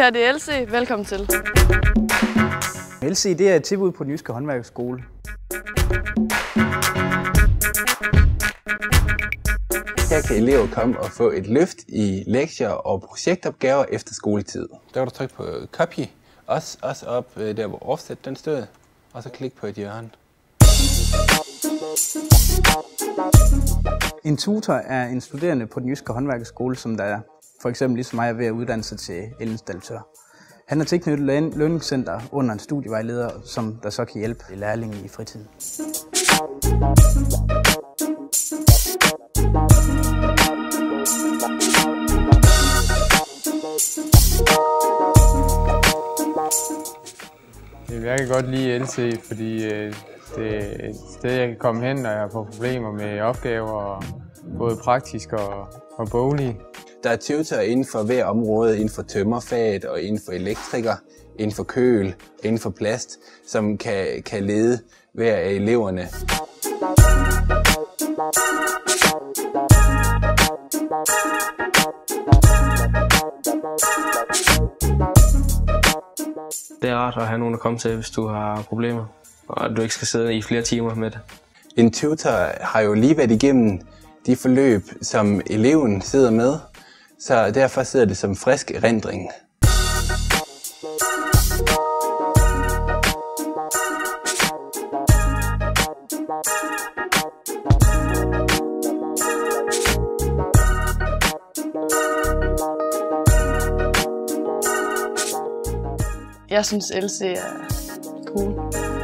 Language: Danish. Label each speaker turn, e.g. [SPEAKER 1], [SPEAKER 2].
[SPEAKER 1] her det er LC. Velkommen til.
[SPEAKER 2] LC, det er et tilbud på den jyske håndværkerskole.
[SPEAKER 3] Her kan elever komme og få et løft i lektier og projektopgaver efter skoletid. Der kan du trykke på copy, også op der hvor offset den stod, og så klik på et hjørne.
[SPEAKER 2] En tutor er en studerende på den jyske håndværkerskole, som der for eksempel ligesom mig er ved at uddanne sig til elinstallatør. Han er tilknyttet Lønningscenter under en studievejleder, som der så kan hjælpe lærlinge i fritiden.
[SPEAKER 4] Jeg kan godt lide LC, fordi det er et sted, jeg kan komme hen, når jeg får problemer med opgaver, både praktisk og boglige.
[SPEAKER 3] Der er tutorer inden for hver område, inden for tømmerfaget og inden for elektriker, inden for køl, inden for plast, som kan lede hver af eleverne.
[SPEAKER 5] Det er rart at have nogen at komme til, hvis du har problemer, og du ikke skal sidde i flere timer med det.
[SPEAKER 3] En tutor har jo lige været igennem de forløb, som eleven sidder med, så derfor sidder det som frisk erindring.
[SPEAKER 1] Jeg synes LC er cool.